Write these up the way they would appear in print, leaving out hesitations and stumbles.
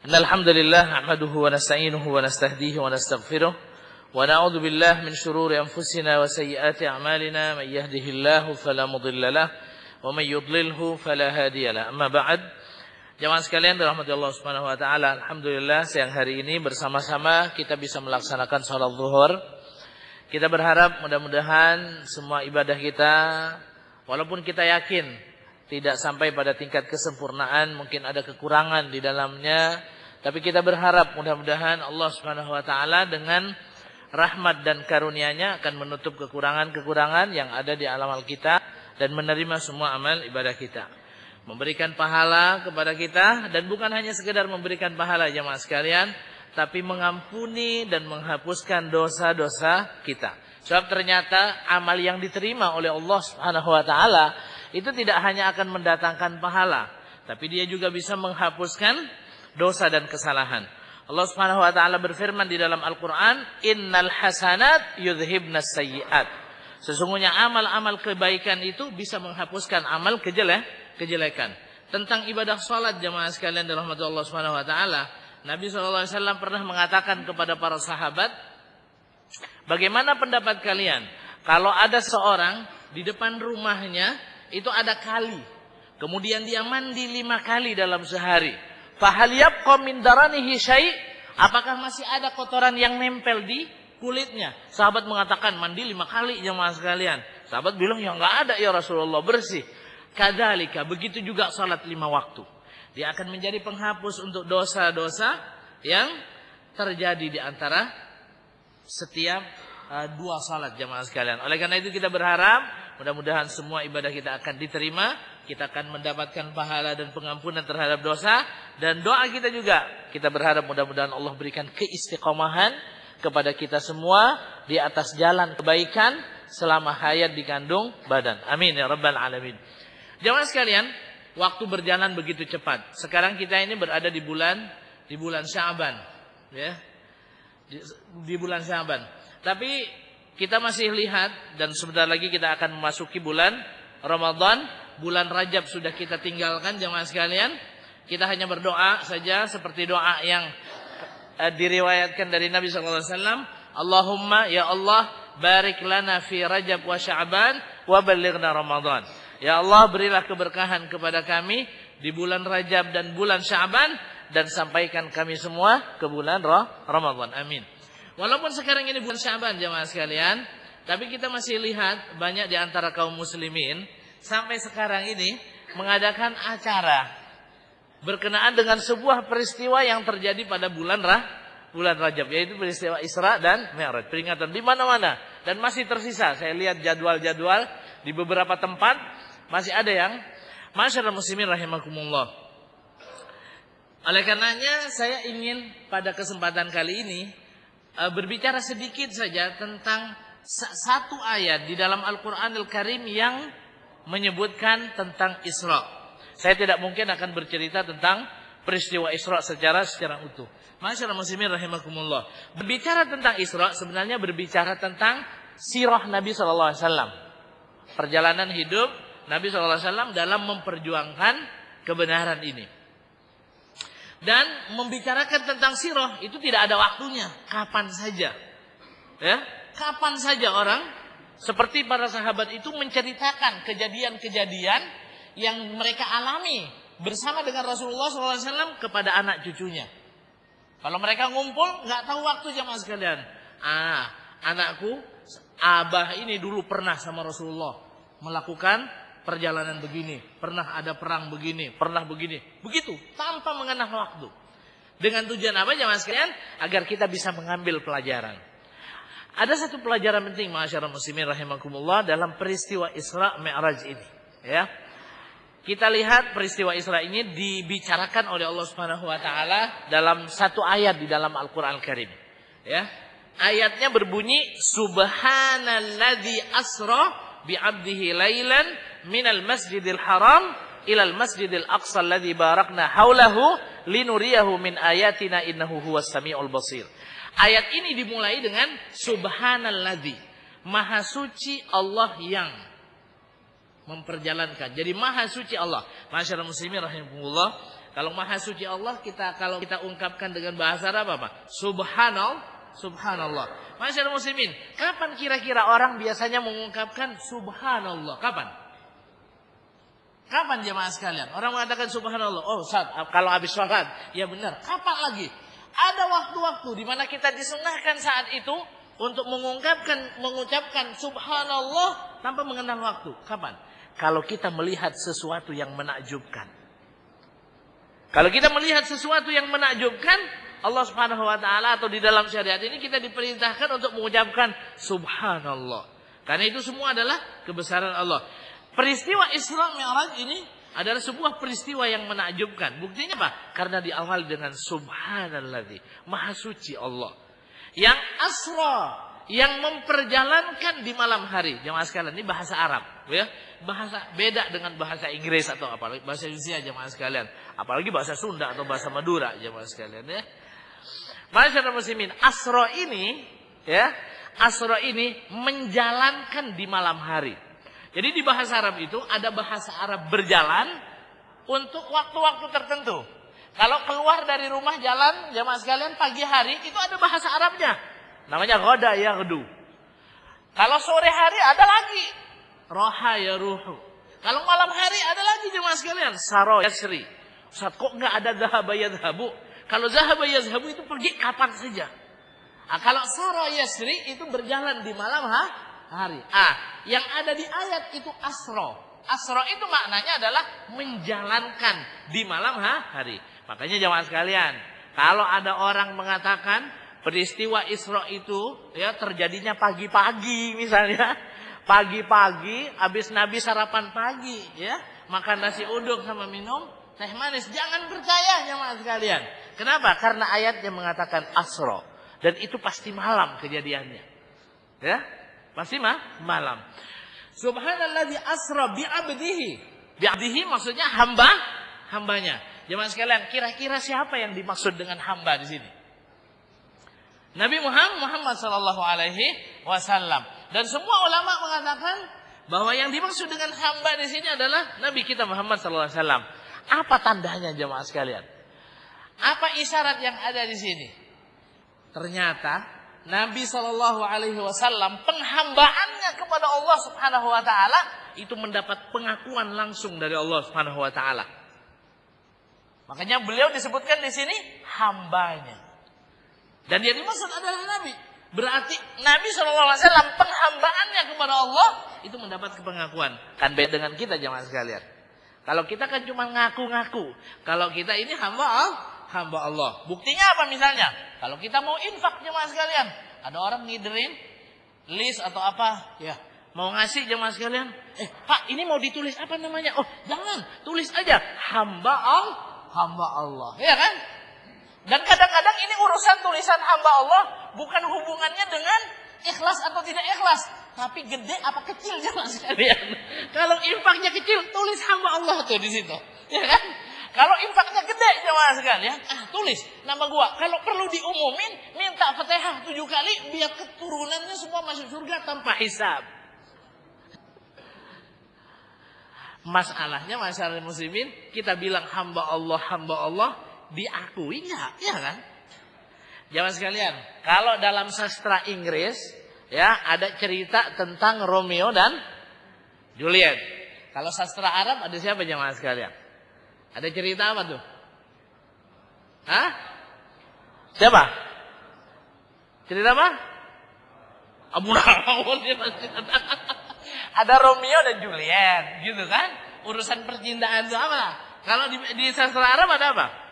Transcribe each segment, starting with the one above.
Innalhamdulillah nahmaduhu wa nasta'inuhu wa nastahdihi wa nastaghfiruh wa na'udzu billahi min shururi anfusina wa sayyiati a'malina may yahdihillahu fala mudilla lahu wa may yudlilhu fala hadiya lahu. Amma ba'd. Jamaah sekalian dirahmati Allah Subhanahu wa taala, alhamdulillah siang hari ini bersama-sama kita bisa melaksanakan salat zuhur. Kita berharap mudah-mudahan semua ibadah kita, walaupun kita yakin tidak sampai pada tingkat kesempurnaan, mungkin ada kekurangan di dalamnya, tapi kita berharap mudah-mudahan Allah Subhanahu wa taala dengan rahmat dan karunia-Nya akan menutup kekurangan-kekurangan yang ada di amal kita dan menerima semua amal ibadah kita. Memberikan pahala kepada kita, dan bukan hanya sekedar memberikan pahala jemaah sekalian, tapi mengampuni dan menghapuskan dosa-dosa kita. Sebab ternyata amal yang diterima oleh Allah Subhanahu wa taala itu tidak hanya akan mendatangkan pahala, tapi dia juga bisa menghapuskan dosa dan kesalahan. Allah Subhanahu wa taala berfirman di dalam Al-Qur'an, "Innal hasanat yudhibnas sayyi'at." Sesungguhnya amal-amal kebaikan itu bisa menghapuskan amal kejelekan. Tentang ibadah salat jemaah sekalian dirahmati Allah Subhanahu wa taala, Nabi sallallahu alaihi wasallam pernah mengatakan kepada para sahabat, "Bagaimana pendapat kalian kalau ada seorang di depan rumahnya itu ada kali, kemudian dia mandi 5 kali dalam sehari. Fahal yabqa min daranihi syai'? Apakah masih ada kotoran yang nempel di kulitnya?" Sahabat mengatakan, "Mandi 5 kali jemaah sekalian." Sahabat bilang, "Ya enggak ada ya Rasulullah, bersih." Kadzalika, begitu juga salat 5 waktu. Dia akan menjadi penghapus untuk dosa-dosa yang terjadi di antara setiap 2 salat jemaah sekalian. Oleh karena itu kita berharap mudah-mudahan semua ibadah kita akan diterima, kita akan mendapatkan pahala dan pengampunan terhadap dosa, dan doa kita juga kita berharap mudah-mudahan Allah berikan keistiqomahan kepada kita semua di atas jalan kebaikan selama hayat dikandung badan. Amin ya rabbal alamin. Jemaah sekalian, waktu berjalan begitu cepat. Sekarang kita ini berada di bulan Sya'ban, ya. Di bulan Sya'ban. Tapi kita masih lihat, dan sebentar lagi kita akan memasuki bulan Ramadan. Bulan Rajab sudah kita tinggalkan jemaah sekalian. Kita hanya berdoa saja seperti doa yang diriwayatkan dari Nabi sallallahu alaihi wasallam, "Allahumma ya Allah, barik lana fi Rajab wa Sya'ban wa ballighna Ramadan." Ya Allah, berilah keberkahan kepada kami di bulan Rajab dan bulan Sya'ban, dan sampaikan kami semua ke bulan Ramadan. Amin. Walaupun sekarang ini bulan Sya'ban jemaah sekalian, tapi kita masih lihat banyak di antara kaum muslimin sampai sekarang ini mengadakan acara berkenaan dengan sebuah peristiwa yang terjadi pada bulan Rajab, yaitu peristiwa Isra dan Mi'raj. Peringatan di mana-mana, dan masih tersisa. Saya lihat jadwal-jadwal di beberapa tempat masih ada yang masyarakat muslimin rahimakumullah. Oleh karenanya saya ingin pada kesempatan kali ini berbicara sedikit saja tentang satu ayat di dalam Al-Qur'anul Karim yang menyebutkan tentang Isra. Saya tidak mungkin akan bercerita tentang peristiwa Isra secara utuh. Masyaallah muslimin rahimakumullah. Berbicara tentang Isra sebenarnya berbicara tentang sirah Nabi sallallahu alaihi wasallam. Perjalanan hidup Nabi sallallahu alaihi wasallam dalam memperjuangkan kebenaran ini. Dan membicarakan tentang sirah itu tidak ada waktunya, kapan saja. Ya, kapan saja orang seperti para sahabat itu menceritakan kejadian-kejadian yang mereka alami bersama dengan Rasulullah SAW kepada anak cucunya. Kalau mereka ngumpul, nggak tahu waktu jemaah sekalian. Anakku, abah ini dulu pernah sama Rasulullah melakukan perjalanan begini, pernah ada perang begini, pernah begini, begitu tanpa mengenal waktu. Dengan tujuan apa jemaah sekalian? Agar kita bisa mengambil pelajaran. Ada satu pelajaran penting masyarakat muslimin rahimakumullah dalam peristiwa Isra Mi'raj ini, ya. Kita lihat peristiwa Isra ini dibicarakan oleh Allah Subhanahu wa taala dalam satu ayat di dalam Al-Qur'an Al-Karim, ya. Ayatnya berbunyi, "Subhanalladzi asra bi'abdihi lailan minal masjidil haram ilal masjidil aqsa alladzi barakna haulahu linuriyahu min ayatina innahu huwas samiul basir." Ayat ini dimulai dengan subhanalladzi, maha suci Allah yang memperjalankan. Jadi maha suci Allah. Masyaallah muslimin rahimahullah. Kalau Maha Suci Allah, kalau kita ungkapkan dengan bahasa Arab apa? Subhanallah. Masyaallah muslimin, kapan kira-kira orang biasanya mengungkapkan subhanallah? Kapan? Kapan jemaah sekalian? Orang mengatakan subhanallah. Oh, Ustaz, kalau habis sholat. Ya benar. Kapan lagi? Ada waktu-waktu di mana kita disunnahkan saat itu untuk mengucapkan subhanallah tanpa mengenal waktu. Kapan? Kalau kita melihat sesuatu yang menakjubkan. Kalau kita melihat sesuatu yang menakjubkan, Allah Subhanahu wa taala atau di dalam syariat ini kita diperintahkan untuk mengucapkan subhanallah. Karena itu semua adalah kebesaran Allah. Peristiwa Isra Mi'raj ini adalah sebuah peristiwa yang menakjubkan. Buktinya apa? Karena diawali dengan subhanalladzi, Maha Suci Allah. Yang asra, yang memperjalankan di malam hari. Jemaah sekalian, ini bahasa Arab, ya. Bahasa beda dengan bahasa Inggris atau apalagi bahasa Indonesia, jemaah sekalian. Apalagi bahasa Sunda atau bahasa Madura, jemaah sekalian, ya. Masyaallah muslimin, asra ini, ya, asra ini menjalankan di malam hari. Jadi di bahasa Arab itu ada bahasa Arab berjalan untuk waktu-waktu tertentu. Kalau keluar dari rumah jalan, jemaah sekalian, pagi hari itu ada bahasa Arabnya. Namanya ghada yaghdu. Kalau sore hari ada lagi roha yaruhu. Kalau malam hari ada lagi jemaah sekalian, saro yasri. Ustaz, kok enggak ada zahaba yadhhabu? Kalau zahaba yadhhabu itu pergi kapan saja. Kalau saro yasri itu berjalan di malam hari. Yang ada di ayat itu asro. Asro itu maknanya adalah menjalankan di malam hari. Makanya jemaah sekalian, kalau ada orang mengatakan peristiwa Isra itu ya terjadinya pagi-pagi misalnya, pagi-pagi habis Nabi sarapan pagi, ya, makan nasi uduk sama minum teh manis, jangan percaya jemaah sekalian. Kenapa? Karena ayatnya mengatakan Asra dan itu pasti malam kejadiannya. Ya? Pasti malam. Subhanalladzi asra bi'abdihi. Bi'abdihi maksudnya hambanya. Jemaah sekalian, kira-kira siapa yang dimaksud dengan hamba di sini? Nabi Muhammad sallallahu alaihi wasallam. Dan semua ulama mengatakan bahwa yang dimaksud dengan hamba di sini adalah Nabi kita Muhammad sallallahu alaihi wasallam. Apa tandanya jemaah sekalian? Apa isyarat yang ada di sini? Ternyata Nabi sallallahu alaihi wasallam penghambaannya kepada Allah Subhanahu wa taala itu mendapat pengakuan langsung dari Allah Subhanahu wa taala. Makanya beliau disebutkan di sini hambanya. Dan yang dimaksud adalah Nabi. Berarti Nabi SAW penghambaannya kepada Allah itu mendapat pengakuan. Kan beda dengan kita jemaah sekalian. Kalau kita kan cuma ngaku-ngaku. Kalau kita ini hamba Allah. Buktinya apa misalnya? Kalau kita mau infak jemaah sekalian. Ada orang ngiderin list atau apa. Ya, mau ngasih jemaah sekalian. Pak, ini mau ditulis apa namanya? Oh, jangan. Tulis aja. Hamba Allah. Ya kan? Dan kadang-kadang ini urusan tulisan hamba Allah bukan hubungannya dengan ikhlas atau tidak ikhlas, tapi gede apa kecil jemaah sekalian. Kalau infaknya kecil, tulis hamba Allah tuh di situ, ya kan? Kalau infaknya gede jemaah sekalian, tulis nama gua. Kalau perlu diumumin, minta Fatihah 7 kali biar keturunannya semua masuk surga tanpa hisab. Masalahnya masalah muslimin, kita bilang hamba Allah diakui enggak? Ya kan? Jamaah sekalian, kalau dalam sastra Inggris ya ada cerita tentang Romeo dan Juliet. Kalau sastra Arab ada siapa jamaah sekalian? Ada cerita apa tuh? Hah? Siapa? Cerita apa? Abu Rawon ya pasti. Ada Romeo dan Juliet, gitu kan? Urusan percintaan itu apa? Kalau di sastra Arab ada apa?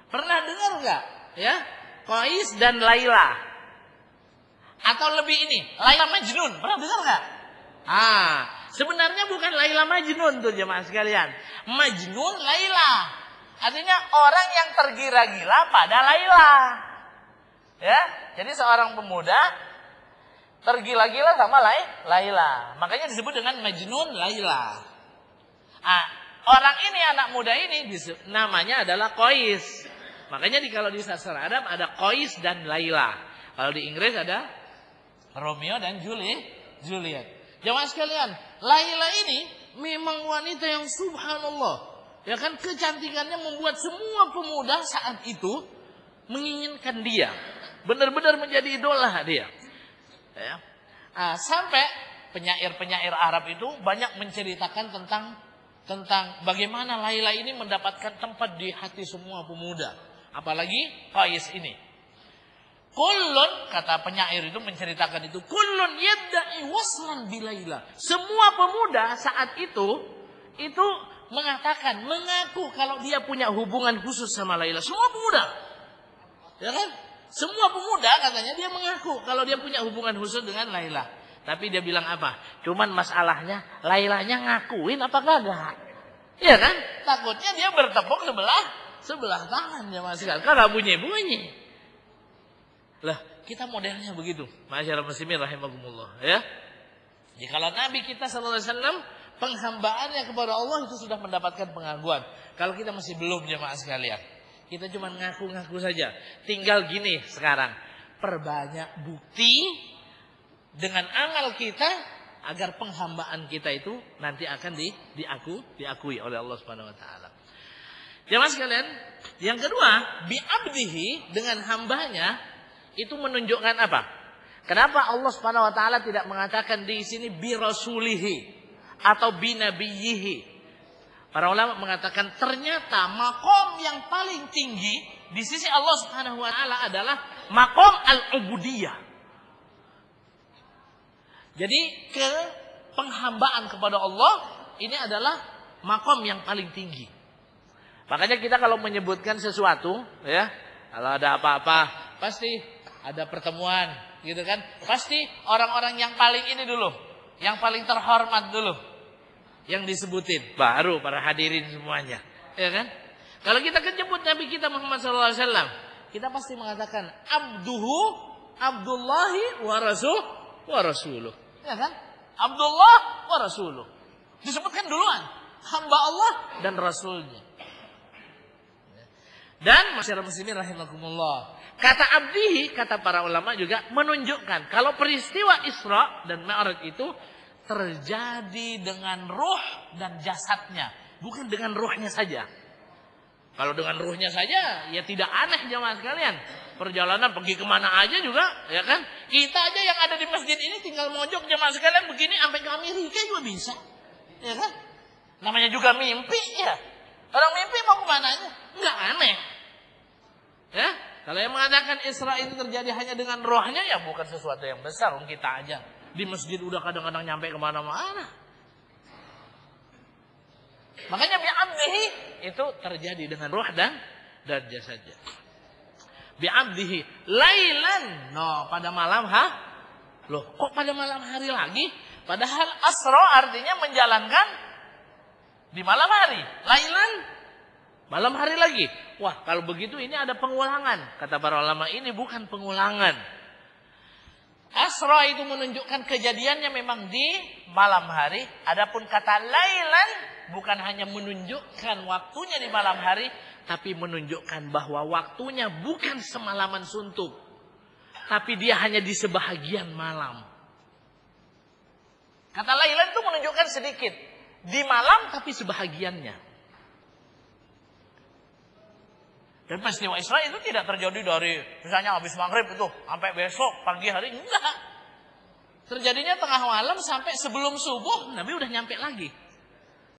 Pernah dengar enggak? Ya, Qais dan Laila. Atau lebih ini, Laila Majnun. Pernah dengar enggak? Sebenarnya bukan Laila Majnun tuh jemaah sekalian. Majnun Laila. Artinya orang yang tergila-gila pada Laila. Ya, jadi seorang pemuda tergila-gila sama Laila. Makanya disebut dengan Majnun Laila. Orang ini, anak muda ini namanya adalah Qais. Makanya kalau di sastra Arab ada Qais dan Laila. Kalau di Inggris ada Romeo dan Juliet. Jemaah sekalian, Laila ini memang wanita yang subhanallah Ya kan, kecantikannya membuat semua pemuda saat itu menginginkan dia. Benar-benar menjadi idola dia. Ya. Sampai penyair-penyair Arab itu banyak menceritakan tentang bagaimana Laila ini mendapatkan tempat di hati semua pemuda. Apalagi Qais ini. Kullun, kata penyair itu menceritakan itu, kullun yadda'i waslan bilaila. Semua pemuda saat itu mengatakan, mengaku kalau dia punya hubungan khusus sama Laila. Semua pemuda. Ya kan? Semua pemuda katanya dia mengaku kalau dia punya hubungan khusus dengan Laila. Tapi dia bilang apa? Cuman masalahnya Lailanya ngakuin apa kagak? Ya kan? Takutnya dia bertepuk sebelah tangan ya Mas. Kagak bunyi-bunyi. Lah, kita modelnya begitu. Masyaallah muslimin rahimakumullah, ya. Jikalau Nabi kita sallallahu alaihi wasallam penghambaannya kepada Allah itu sudah mendapatkan pengakuan. Kalau kita masih belum jemaah sekalian, kita cuma ngaku-ngaku saja. Tinggal gini sekarang, perbanyak bukti dengan amal kita agar penghambaan kita itu nanti akan diakui oleh Allah Subhanahu wa taala. Jemaah sekalian, yang kedua, bi'abdihi, dengan hambanya itu menunjukkan apa? Kenapa Allah Subhanahu wa taala tidak mengatakan di sini bi rasulihi atau binabiyihi? Para ulama mengatakan ternyata makom yang paling tinggi di sisi Allah Subhanahu wa taala adalah makom al-ubudiyah. Jadi penghambaan kepada Allah ini adalah makom yang paling tinggi. Makanya kita kalau menyebutkan sesuatu, ya, kalau ada apa-apa pasti ada pertemuan, gitu kan? Pasti orang-orang yang paling ini dulu, yang paling terhormat dulu yang disebutin, baru para hadirin semuanya, ya kan? Kalau kita menyebut Nabi kita Muhammad SAW, kita pasti mengatakan Abdullahi wa rasuluh, ya kan? Abdullah wa rasuluh, disebutkan duluan, hamba Allah dan Rasulnya. Dan masyarakat muslimin rahimakumullah, kata abdihi, kata para ulama juga menunjukkan kalau peristiwa Isra dan Mi'raj itu terjadi dengan ruh dan jasadnya, bukan dengan ruhnya saja. Kalau dengan ruhnya saja, ya tidak aneh jemaah sekalian. Perjalanan pergi kemana aja juga, ya kan? Kita aja yang ada di masjid ini tinggal mojok jemaah sekalian begini sampai ke Amerika juga bisa, ya kan? Namanya juga mimpi, ya. Orang mimpi mau kemana aja, nggak aneh. Ya, kalau yang mengatakan Isra itu terjadi hanya dengan rohnya, ya bukan sesuatu yang besar. Kita aja di masjid udah kadang-kadang nyampe kemana-mana. Makanya bi'abdihi itu terjadi dengan roh dan jasadnya. Bi'abdihi lailan, pada malam loh, kok pada malam hari lagi? Padahal asra artinya menjalankan di malam hari. Lailan, malam hari lagi. Wah, kalau begitu ini ada pengulangan. Kata para ulama, ini bukan pengulangan. Asra itu menunjukkan kejadiannya memang di malam hari. Adapun kata lailan bukan hanya menunjukkan waktunya di malam hari, tapi menunjukkan bahwa waktunya bukan semalaman suntuk, tapi dia hanya di sebahagian malam. Kata lailan itu menunjukkan sedikit di malam, tapi sebahagiannya. Dan peristiwa Isra itu tidak terjadi dari misalnya habis maghrib itu sampai besok pagi hari, enggak. Terjadinya tengah malam sampai sebelum subuh Nabi udah nyampe lagi.